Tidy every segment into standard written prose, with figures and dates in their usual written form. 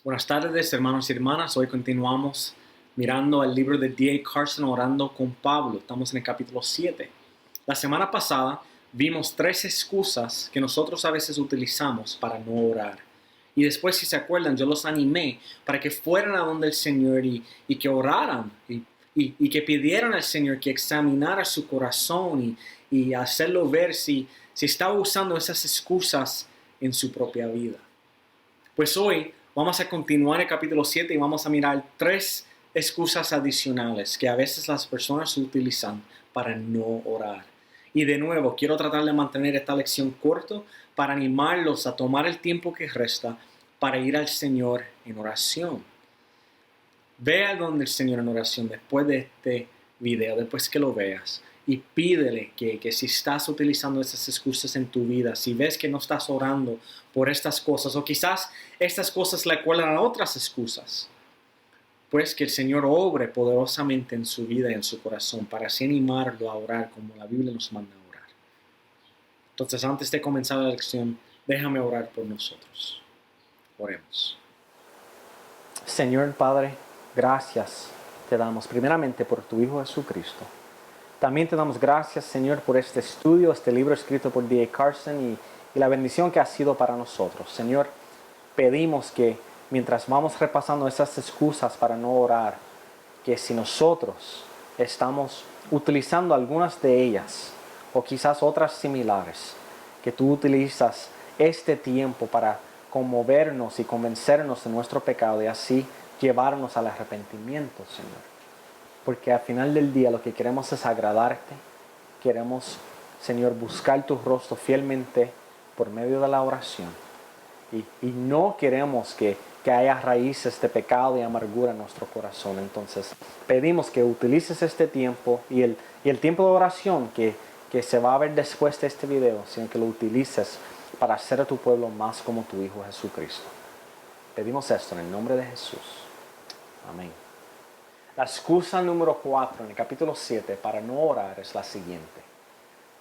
Buenas tardes, hermanos y hermanas. Hoy continuamos mirando el libro de D.A. Carson, Orando con Pablo. Estamos en el capítulo 7. La semana pasada vimos 3 excusas que nosotros a veces utilizamos para no orar. Y después, si se acuerdan, yo los animé para que fueran a donde el Señor y que oraran y que pidieran al Señor que examinara su corazón y hacerlo ver si estaba usando esas excusas en su propia vida. Pues hoy vamos a continuar el capítulo 7 y vamos a mirar 3 excusas adicionales que a veces las personas utilizan para no orar. Y de nuevo, quiero tratar de mantener esta lección corta para animarlos a tomar el tiempo que resta para ir al Señor en oración. Ve a donde el Señor en oración después de este video, después que lo veas. Y pídele que si estás utilizando esas excusas en tu vida, si ves que no estás orando por estas cosas, o quizás estas cosas le acuerdan a otras excusas, pues que el Señor obre poderosamente en su vida y en su corazón para así animarlo a orar como la Biblia nos manda a orar. Entonces, antes de comenzar la lección, déjame orar por nosotros. Oremos. Señor Padre, gracias te damos primeramente por tu Hijo Jesucristo. También te damos gracias, Señor, por este estudio, este libro escrito por D.A. Carson y la bendición que ha sido para nosotros. Señor, pedimos que mientras vamos repasando esas excusas para no orar, que si nosotros estamos utilizando algunas de ellas o quizás otras similares, que tú utilizas este tiempo para conmovernos y convencernos de nuestro pecado y así llevarnos al arrepentimiento, Señor. Porque al final del día lo que queremos es agradarte. Queremos, Señor, buscar tu rostro fielmente por medio de la oración. Y no queremos que haya raíces de pecado y amargura en nuestro corazón. Entonces pedimos que utilices este tiempo y el tiempo de oración que se va a ver después de este video, sino que lo utilices para hacer a tu pueblo más como tu Hijo Jesucristo. Pedimos esto en el nombre de Jesús. Amén. La excusa número 4 en el capítulo 7 para no orar es la siguiente.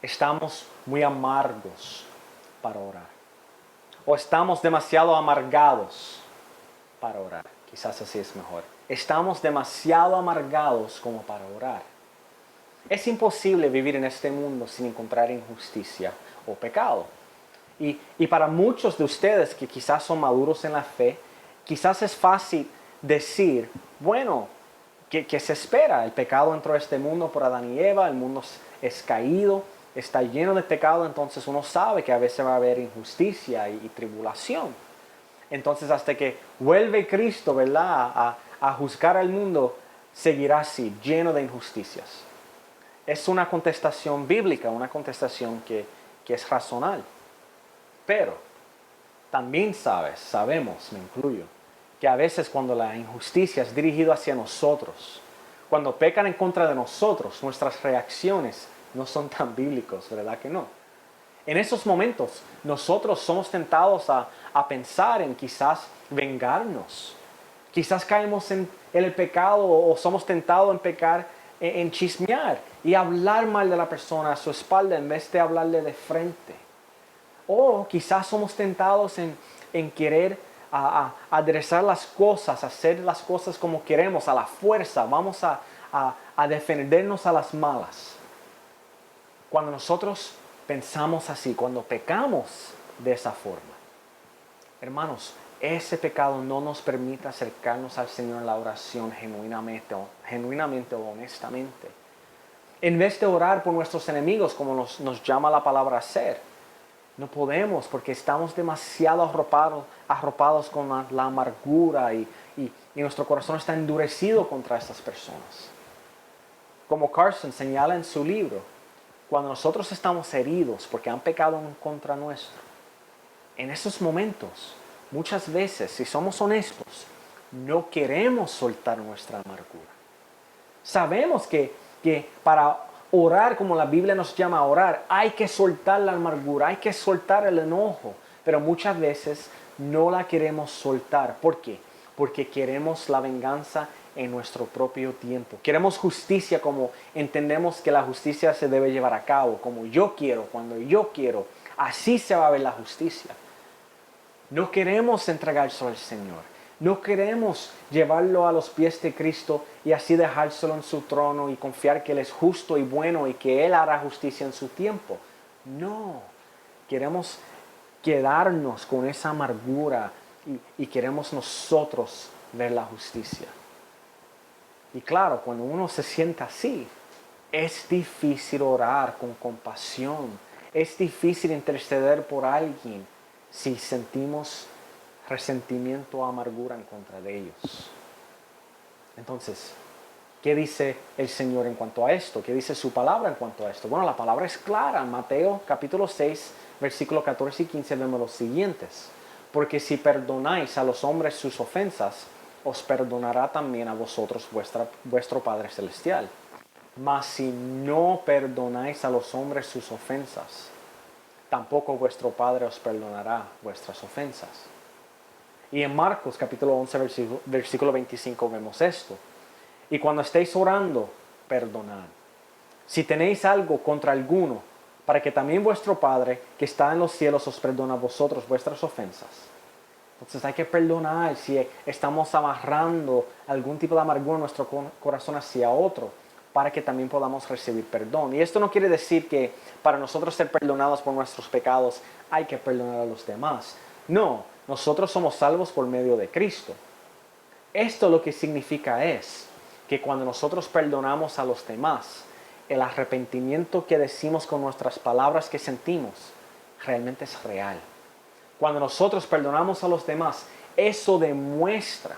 Estamos muy amargos para orar. O estamos demasiado amargados para orar. Quizás así es mejor. Estamos demasiado amargados como para orar. Es imposible vivir en este mundo sin encontrar injusticia o pecado. Y para muchos de ustedes que quizás son maduros en la fe, quizás es fácil decir, bueno, ¿qué se espera? El pecado entró a este mundo por Adán y Eva, el mundo es caído, está lleno de pecado, entonces uno sabe que a veces va a haber injusticia y tribulación. Entonces hasta que vuelve Cristo, ¿verdad?, a juzgar al mundo, seguirá así, lleno de injusticias. Es una contestación bíblica, una contestación que es razonable. Pero también sabemos, me incluyo, que a veces cuando la injusticia es dirigida hacia nosotros, cuando pecan en contra de nosotros, nuestras reacciones no son tan bíblicos, ¿verdad que no? En esos momentos nosotros somos tentados a pensar en quizás vengarnos. Quizás caemos en el pecado o somos tentados en pecar, en chismear y hablar mal de la persona a su espalda en vez de hablarle de frente. O quizás somos tentados en querer aderezar las cosas, hacer las cosas como queremos, a la fuerza. Vamos a defendernos a las malas. Cuando nosotros pensamos así, cuando pecamos de esa forma, hermanos, ese pecado no nos permite acercarnos al Señor en la oración genuinamente o honestamente. En vez de orar por nuestros enemigos, como nos llama la palabra hacer, no podemos porque estamos demasiado arropados con la amargura y nuestro corazón está endurecido contra estas personas. Como Carson señala en su libro, cuando nosotros estamos heridos porque han pecado en contra nuestro, en esos momentos, muchas veces, si somos honestos, no queremos soltar nuestra amargura. Sabemos que para orar como la Biblia nos llama a orar, hay que soltar la amargura, hay que soltar el enojo, pero muchas veces no la queremos soltar. ¿Por qué? Porque queremos la venganza en nuestro propio tiempo. Queremos justicia como entendemos que la justicia se debe llevar a cabo, como yo quiero, cuando yo quiero. Así se va a ver la justicia. No queremos entregárselo al Señor. No queremos llevarlo a los pies de Cristo y así dejárselo en su trono y confiar que Él es justo y bueno y que Él hará justicia en su tiempo. No, queremos quedarnos con esa amargura y queremos nosotros ver la justicia. Y claro, cuando uno se sienta así, es difícil orar con compasión. Es difícil interceder por alguien si sentimos resentimiento o amargura en contra de ellos. Entonces, ¿qué dice el Señor en cuanto a esto? ¿Qué dice su palabra en cuanto a esto? Bueno, la palabra es clara. En Mateo capítulo 6, versículos 14 y 15 vemos los siguientes. Porque si perdonáis a los hombres sus ofensas, os perdonará también a vosotros vuestro Padre Celestial. Mas si no perdonáis a los hombres sus ofensas, tampoco vuestro Padre os perdonará vuestras ofensas. Y en Marcos capítulo 11, versículo 25 vemos esto. Y cuando estéis orando, perdonad. Si tenéis algo contra alguno, para que también vuestro Padre, que está en los cielos, os perdone a vosotros vuestras ofensas. Entonces hay que perdonar si estamos amarrando algún tipo de amargura en nuestro corazón hacia otro, para que también podamos recibir perdón. Y esto no quiere decir que para nosotros ser perdonados por nuestros pecados hay que perdonar a los demás. No, nosotros somos salvos por medio de Cristo. Esto lo que significa es que cuando nosotros perdonamos a los demás, el arrepentimiento que decimos con nuestras palabras que sentimos realmente es real. Cuando nosotros perdonamos a los demás, eso demuestra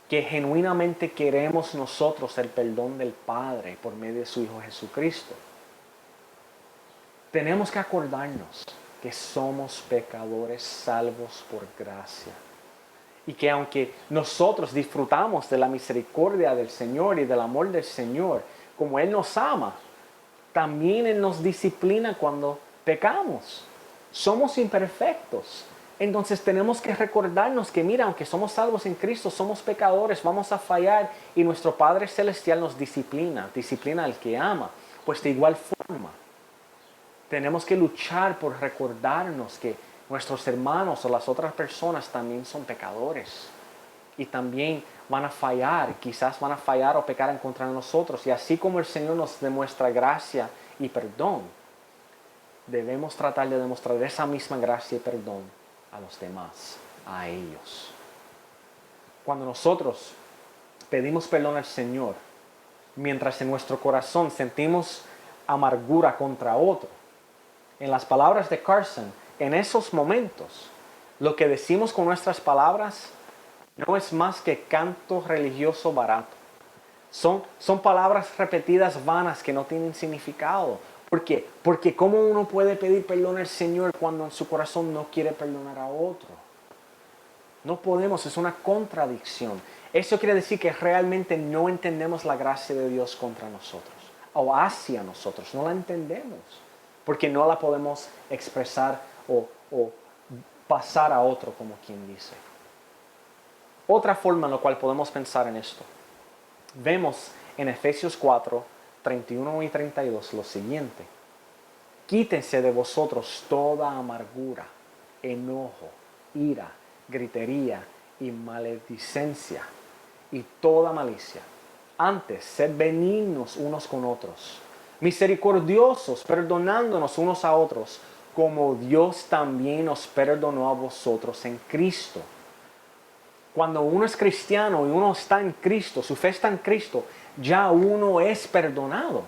que genuinamente queremos nosotros el perdón del Padre por medio de su Hijo Jesucristo. Tenemos que acordarnos que somos pecadores salvos por gracia. Y que aunque nosotros disfrutamos de la misericordia del Señor y del amor del Señor, como Él nos ama, también Él nos disciplina cuando pecamos. Somos imperfectos. Entonces tenemos que recordarnos que mira, aunque somos salvos en Cristo, somos pecadores, vamos a fallar y nuestro Padre Celestial nos disciplina al que ama. Pues de igual forma, tenemos que luchar por recordarnos que nuestros hermanos o las otras personas también son pecadores y también van a fallar, quizás van a fallar o pecar en contra de nosotros. Y así como el Señor nos demuestra gracia y perdón, debemos tratar de demostrar esa misma gracia y perdón a los demás, a ellos. Cuando nosotros pedimos perdón al Señor, mientras en nuestro corazón sentimos amargura contra otro, en las palabras de Carson, en esos momentos, lo que decimos con nuestras palabras no es más que canto religioso barato. Son palabras repetidas vanas que no tienen significado. ¿Por qué? Porque ¿cómo uno puede pedir perdón al Señor cuando en su corazón no quiere perdonar a otro? No podemos, es una contradicción. Eso quiere decir que realmente no entendemos la gracia de Dios contra nosotros o hacia nosotros. No la entendemos porque no la podemos expresar o pasar a otro, como quien dice. Otra forma en la cual podemos pensar en esto. Vemos en Efesios 4, 31 y 32 lo siguiente. Quítense de vosotros toda amargura, enojo, ira, gritería y maledicencia y toda malicia. Antes, sed benignos unos con otros, misericordiosos, perdonándonos unos a otros, como Dios también os perdonó a vosotros en Cristo. Cuando uno es cristiano y uno está en Cristo, su fe está en Cristo, ya uno es perdonado.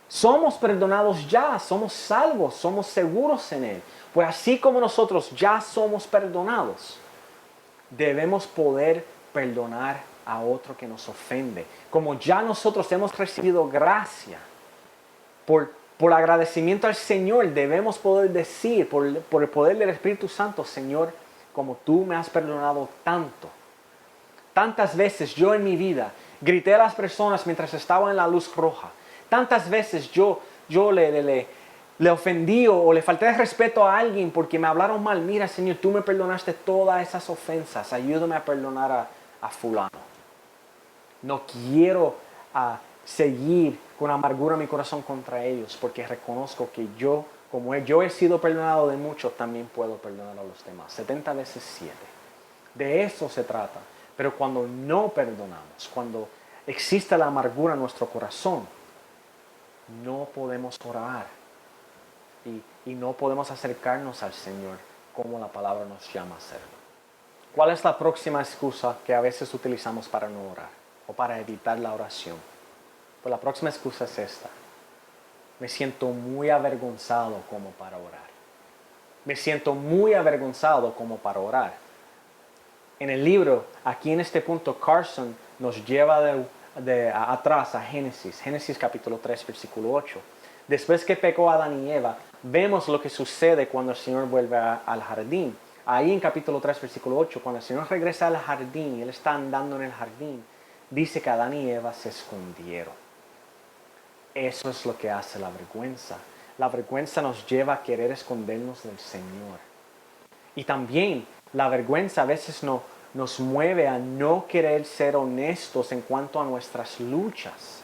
Somos perdonados ya, somos salvos, somos seguros en Él. Pues así como nosotros ya somos perdonados, debemos poder perdonar a otro que nos ofende. Como ya nosotros hemos recibido gracia, por agradecimiento al Señor, debemos poder decir, por el poder del Espíritu Santo, Señor, como tú me has perdonado tanto. Tantas veces yo en mi vida grité a las personas mientras estaba en la luz roja. Tantas veces yo le ofendí o le falté de respeto a alguien porque me hablaron mal. Mira, Señor, tú me perdonaste todas esas ofensas. Ayúdame a perdonar a fulano. No quiero seguir con amargura en mi corazón contra ellos porque reconozco que yo, como yo he sido perdonado de muchos, también puedo perdonar a los demás. 70 veces 7. De eso se trata. Pero cuando no perdonamos, cuando existe la amargura en nuestro corazón, no podemos orar y no podemos acercarnos al Señor como la palabra nos llama a hacerlo. ¿Cuál es la próxima excusa que a veces utilizamos para no orar o para evitar la oración? Pues la próxima excusa es esta. Me siento muy avergonzado como para orar. Me siento muy avergonzado como para orar. En el libro, aquí en este punto, Carson nos lleva atrás a Génesis capítulo 3, versículo 8. Después que pecó Adán y Eva, vemos lo que sucede cuando el Señor vuelve al jardín. Ahí en capítulo 3, versículo 8, cuando el Señor regresa al jardín y Él está andando en el jardín, dice que Adán y Eva se escondieron. Eso es lo que hace la vergüenza. La vergüenza nos lleva a querer escondernos del Señor. Y también la vergüenza a veces nos mueve a no querer ser honestos en cuanto a nuestras luchas.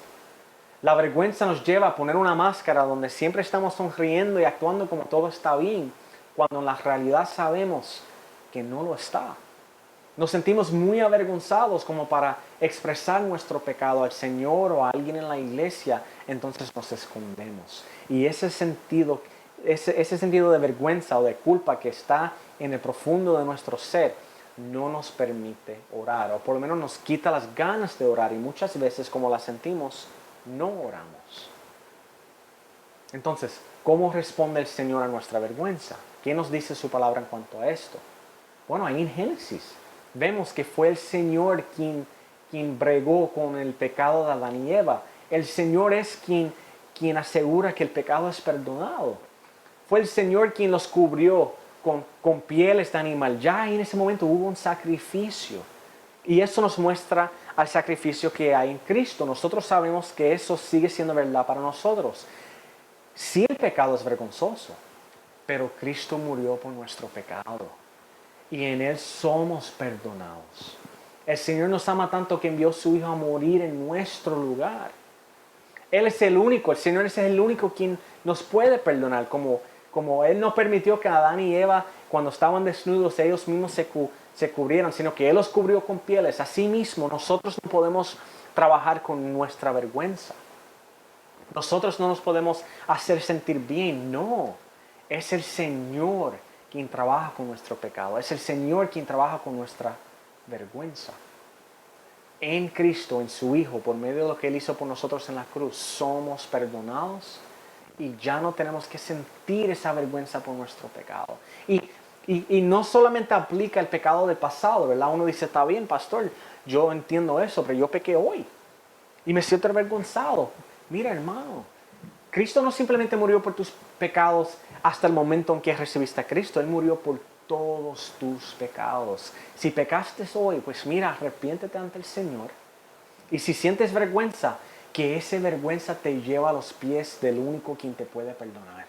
La vergüenza nos lleva a poner una máscara donde siempre estamos sonriendo y actuando como todo está bien, cuando en la realidad sabemos que no lo está. Nos sentimos muy avergonzados como para expresar nuestro pecado al Señor o a alguien en la iglesia, entonces nos escondemos. Y ese sentido de vergüenza o de culpa que está en el profundo de nuestro ser no nos permite orar, o por lo menos nos quita las ganas de orar, y muchas veces, como las sentimos, no oramos. Entonces, ¿cómo responde el Señor a nuestra vergüenza? ¿Qué nos dice su palabra en cuanto a esto? Bueno, ahí en Génesis vemos que fue el Señor quien bregó con el pecado de Adán y Eva. El Señor es quien asegura que el pecado es perdonado. Fue el Señor quien los cubrió con pieles de animal. Ya en ese momento hubo un sacrificio. Y eso nos muestra al sacrificio que hay en Cristo. Nosotros sabemos que eso sigue siendo verdad para nosotros. Sí, el pecado es vergonzoso, pero Cristo murió por nuestro pecado. Y en Él somos perdonados. El Señor nos ama tanto que envió a su Hijo a morir en nuestro lugar. Él es el único, el Señor es el único quien nos puede perdonar. Como Él no permitió que Adán y Eva, cuando estaban desnudos, ellos mismos se cubrieran, sino que Él los cubrió con pieles. Asimismo, nosotros no podemos trabajar con nuestra vergüenza. Nosotros no nos podemos hacer sentir bien, no. Es el Señor quien trabaja con nuestro pecado. Es el Señor quien trabaja con nuestra vergüenza. En Cristo, en su Hijo, por medio de lo que Él hizo por nosotros en la cruz, somos perdonados y ya no tenemos que sentir esa vergüenza por nuestro pecado. Y no solamente aplica el pecado del pasado, ¿verdad? Uno dice, está bien, pastor, yo entiendo eso, pero yo pequé hoy y me siento avergonzado. Mira, hermano, Cristo no simplemente murió por tus pecados hasta el momento en que recibiste a Cristo. Él murió por todos tus pecados. Si pecaste hoy, pues mira, arrepiéntete ante el Señor. Y si sientes vergüenza, que esa vergüenza te lleva a los pies del único quien te puede perdonar.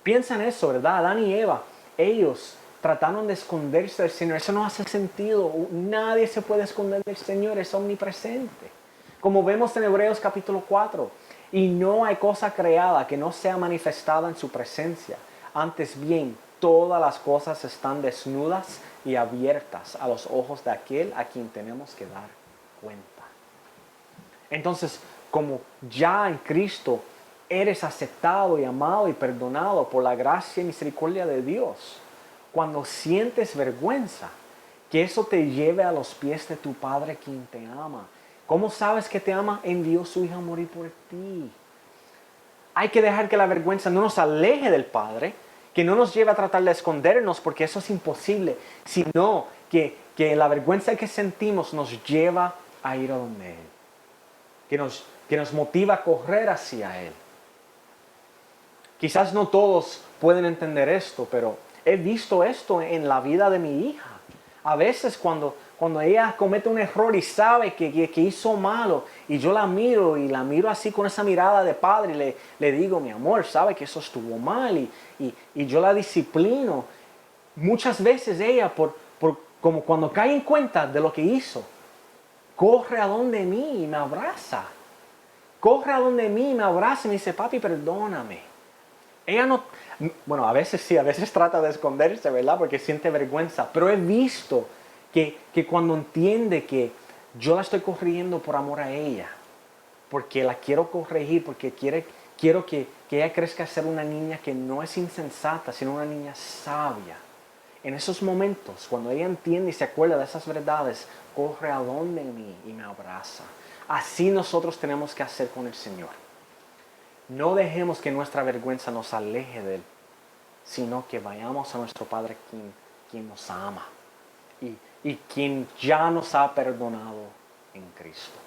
Piensa en eso, ¿verdad? Adán y Eva, ellos trataron de esconderse del Señor. Eso no hace sentido. Nadie se puede esconder del Señor. Es omnipresente. Como vemos en Hebreos capítulo 4. Y no hay cosa creada que no sea manifestada en su presencia. Antes bien, todas las cosas están desnudas y abiertas a los ojos de aquel a quien tenemos que dar cuenta. Entonces, como ya en Cristo eres aceptado y amado y perdonado por la gracia y misericordia de Dios, cuando sientes vergüenza, que eso te lleve a los pies de tu Padre quien te ama. ¿Cómo sabes que te ama? Envió su Hijo a morir por ti. Hay que dejar que la vergüenza no nos aleje del Padre, que no nos lleve a tratar de escondernos, porque eso es imposible, sino que la vergüenza que sentimos nos lleva a ir a donde Él, que nos motiva a correr hacia Él. Quizás no todos pueden entender esto, pero he visto esto en la vida de mi hija. A veces cuando ella comete un error y sabe que hizo malo, y yo la miro así con esa mirada de padre y le digo, mi amor, sabe que eso estuvo mal, y yo la disciplino. Muchas veces ella, como cuando cae en cuenta de lo que hizo, corre a donde mí y me abraza. Corre a donde mí y me abraza y me dice, papi, perdóname. Bueno, a veces sí, a veces trata de esconderse, ¿verdad? Porque siente vergüenza. Pero he visto que cuando entiende que yo la estoy corrigiendo por amor a ella, porque la quiero corregir, porque quiero que ella crezca a ser una niña que no es insensata, sino una niña sabia. En esos momentos, cuando ella entiende y se acuerda de esas verdades, corre a donde mí y me abraza. Así nosotros tenemos que hacer con el Señor. No dejemos que nuestra vergüenza nos aleje de Él, sino que vayamos a nuestro Padre quien nos ama y quien ya nos ha perdonado en Cristo.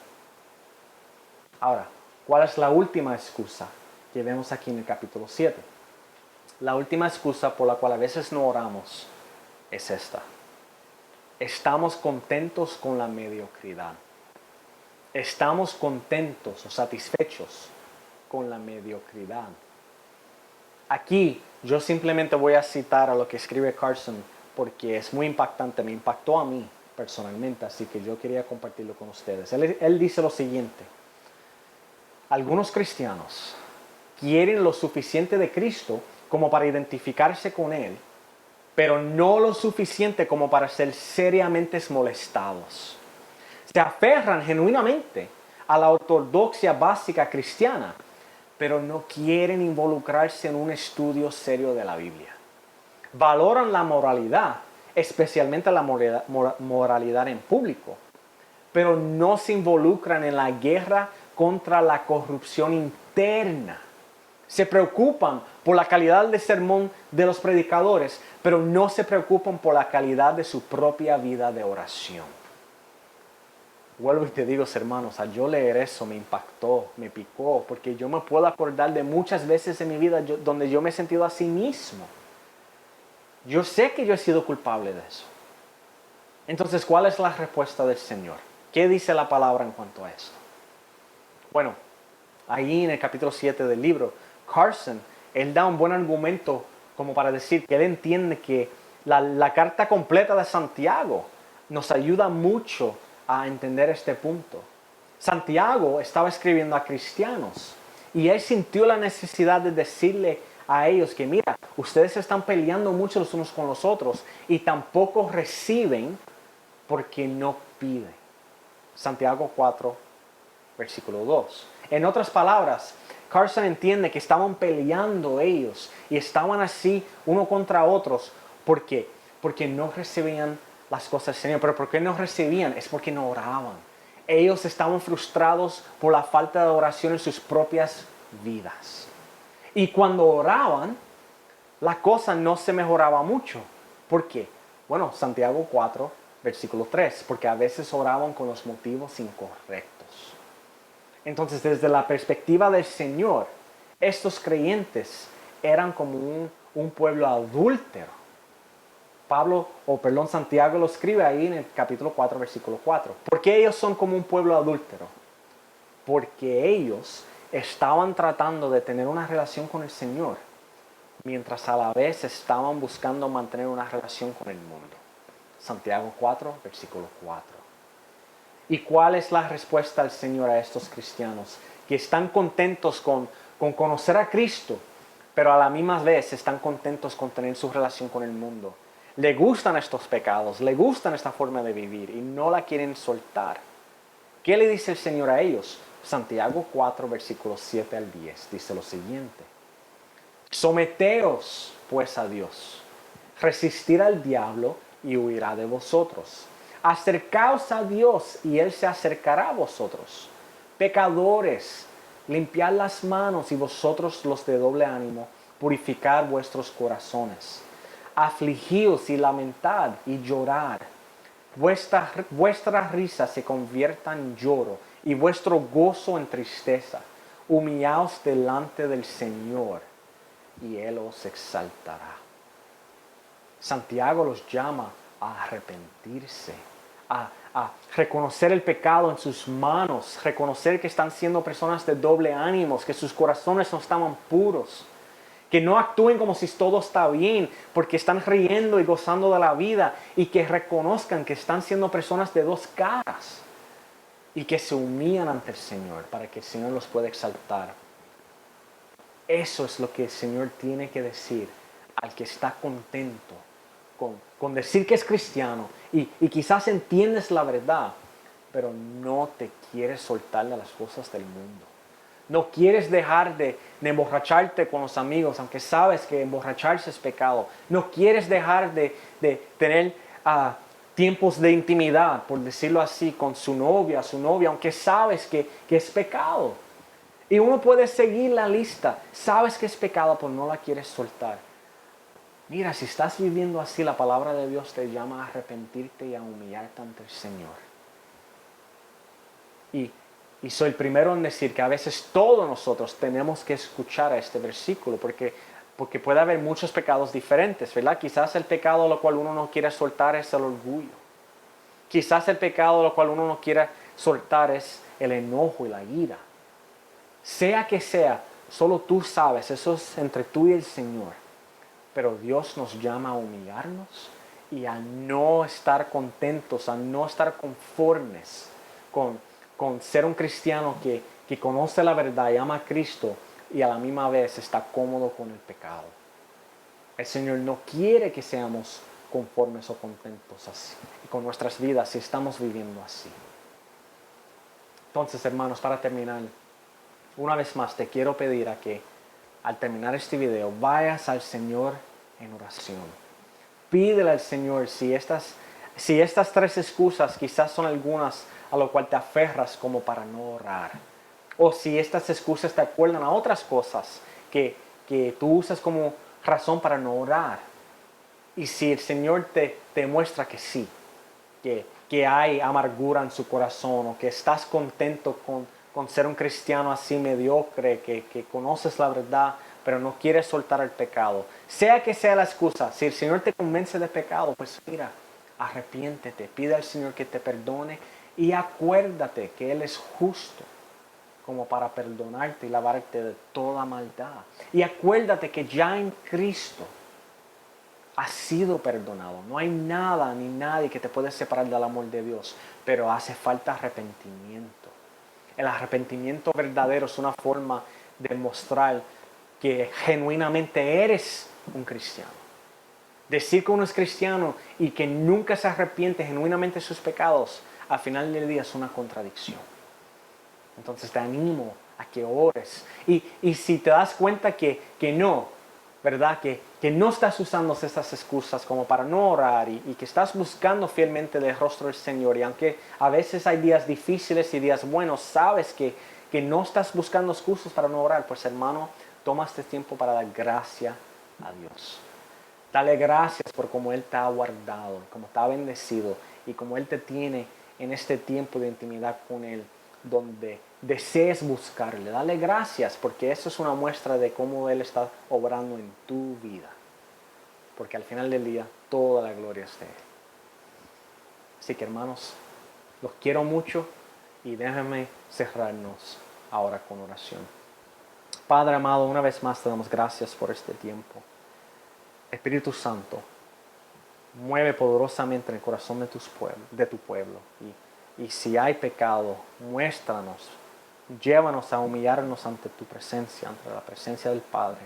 Ahora, ¿cuál es la última excusa que vemos aquí en el capítulo 7? La última excusa por la cual a veces no oramos es esta. Estamos contentos con la mediocridad. Estamos contentos o satisfechos con la mediocridad. Aquí yo simplemente voy a citar a lo que escribe Carson porque es muy impactante, me impactó a mí personalmente, así que yo quería compartirlo con ustedes. Él dice lo siguiente: algunos cristianos quieren lo suficiente de Cristo como para identificarse con Él, pero no lo suficiente como para ser seriamente molestados. Se aferran genuinamente a la ortodoxia básica cristiana, pero no quieren involucrarse en un estudio serio de la Biblia. Valoran la moralidad, especialmente la moralidad en público, pero no se involucran en la guerra contra la corrupción interna. Se preocupan por la calidad del sermón de los predicadores, pero no se preocupan por la calidad de su propia vida de oración. Vuelvo y te digo, hermanos, al yo leer eso me impactó, me picó, porque yo me puedo acordar de muchas veces en mi vida donde yo me he sentido a sí mismo. Yo sé que yo he sido culpable de eso. Entonces, ¿cuál es la respuesta del Señor? ¿Qué dice la palabra en cuanto a esto? Bueno, ahí en el capítulo 7 del libro, Carson, él da un buen argumento como para decir que él entiende que la carta completa de Santiago nos ayuda mucho a entender este punto. Santiago estaba escribiendo a cristianos y él sintió la necesidad de decirle a ellos que mira, ustedes están peleando mucho los unos con los otros y tampoco reciben porque no piden. Santiago 4, versículo 2. En otras palabras, Carson entiende que estaban peleando ellos y estaban así uno contra otros. ¿Por qué? Porque no recibían las cosas del Señor. ¿Pero por qué no recibían? Es porque no oraban. Ellos estaban frustrados por la falta de oración en sus propias vidas. Y cuando oraban, la cosa no se mejoraba mucho. ¿Por qué? Bueno, Santiago 4, versículo 3. Porque a veces oraban con los motivos incorrectos. Entonces, desde la perspectiva del Señor, estos creyentes eran como un pueblo adúltero. Santiago lo escribe ahí en el capítulo 4, versículo 4. ¿Por qué ellos son como un pueblo adúltero? Porque ellos estaban tratando de tener una relación con el Señor, mientras a la vez estaban buscando mantener una relación con el mundo. Santiago 4, versículo 4. ¿Y cuál es la respuesta del Señor a estos cristianos? Que están contentos con conocer a Cristo, pero a la misma vez están contentos con tener su relación con el mundo. Le gustan estos pecados, le gustan esta forma de vivir y no la quieren soltar. ¿Qué le dice el Señor a ellos? Santiago 4, versículos 7 al 10, dice lo siguiente. Someteos, pues, a Dios. Resistir al diablo y huirá de vosotros. Acercaos a Dios y Él se acercará a vosotros. Pecadores, limpiad las manos y vosotros los de doble ánimo, purificad vuestros corazones. Afligíos y lamentad y llorad. Vuestra risa se convierta en lloro y vuestro gozo en tristeza. Humillaos delante del Señor y Él os exaltará. Santiago los llama a arrepentirse, a reconocer el pecado en sus manos, reconocer que están siendo personas de doble ánimo, que sus corazones no estaban puros, que no actúen como si todo está bien, porque están riendo y gozando de la vida, y que reconozcan que están siendo personas de dos caras, y que se humillan ante el Señor para que el Señor los pueda exaltar. Eso es lo que el Señor tiene que decir al que está contento con decir que es cristiano y quizás entiendes la verdad, pero no te quieres soltar de las cosas del mundo. No quieres dejar de emborracharte con los amigos, aunque sabes que emborracharse es pecado. No quieres dejar de tener tiempos de intimidad, por decirlo así, con su novia, aunque sabes que es pecado. Y uno puede seguir la lista. Sabes que es pecado, pero no la quieres soltar. Mira, si estás viviendo así, la palabra de Dios te llama a arrepentirte y a humillarte ante el Señor. Y soy el primero en decir que a veces todos nosotros tenemos que escuchar a este versículo, porque puede haber muchos pecados diferentes, ¿verdad? Quizás el pecado lo cual uno no quiere soltar es el orgullo. Quizás el pecado lo cual uno no quiere soltar es el enojo y la ira. Sea que sea, solo tú sabes, eso es entre tú y el Señor. Pero Dios nos llama a humillarnos y a no estar contentos, a no estar conformes con ser un cristiano que conoce la verdad y ama a Cristo y a la misma vez está cómodo con el pecado. El Señor no quiere que seamos conformes o contentos así y con nuestras vidas si estamos viviendo así. Entonces, hermanos, para terminar, una vez más te quiero pedir a que al terminar este video vayas al Señor en oración. Pídele al Señor si estas 3 excusas quizás son algunas a lo cual te aferras como para no orar. O si estas excusas te acuerdan a otras cosas que tú usas como razón para no orar. Y si el Señor te muestra que sí, que hay amargura en su corazón o que estás contento con ser un cristiano así mediocre, que conoces la verdad, pero no quieres soltar el pecado. Sea que sea la excusa, si el Señor te convence de pecado, pues mira, arrepiéntete, pide al Señor que te perdone y acuérdate que Él es justo como para perdonarte y lavarte de toda maldad. Y acuérdate que ya en Cristo has sido perdonado. No hay nada ni nadie que te pueda separar del amor de Dios, pero hace falta arrepentimiento. El arrepentimiento verdadero es una forma de mostrar que genuinamente eres un cristiano. Decir que uno es cristiano y que nunca se arrepiente genuinamente de sus pecados, al final del día es una contradicción. Entonces te animo a que ores. Y si te das cuenta que no, ¿verdad? Que no estás usando estas excusas como para no orar y que estás buscando fielmente el rostro del Señor. Y aunque a veces hay días difíciles y días buenos, sabes que no estás buscando excusas para no orar. Pues hermano, toma este tiempo para dar gracia a Dios. Dale gracias por cómo Él te ha guardado, cómo te ha bendecido y cómo Él te tiene en este tiempo de intimidad con Él, donde desees buscarle. Dale gracias porque eso es una muestra de cómo Él está obrando en tu vida. Porque al final del día, toda la gloria es de Él. Así que hermanos, los quiero mucho y déjenme cerrarnos ahora con oración. Padre amado, una vez más te damos gracias por este tiempo. Espíritu Santo, mueve poderosamente en el corazón de tu pueblo. Y si hay pecado, muéstranos. Llévanos a humillarnos ante tu presencia, ante la presencia del Padre,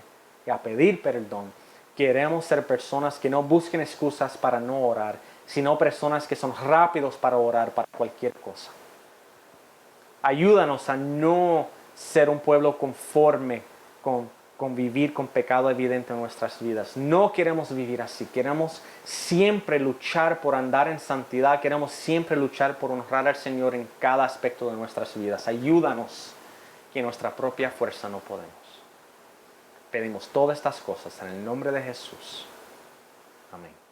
y a pedir perdón. Queremos ser personas que no busquen excusas para no orar, sino personas que son rápidos para orar para cualquier cosa. Ayúdanos a no ser un pueblo conforme con vivir con pecado evidente en nuestras vidas. No queremos vivir así. Queremos siempre luchar por andar en santidad. Queremos siempre luchar por honrar al Señor en cada aspecto de nuestras vidas. Ayúdanos, que en nuestra propia fuerza no podemos. Pedimos todas estas cosas en el nombre de Jesús. Amén.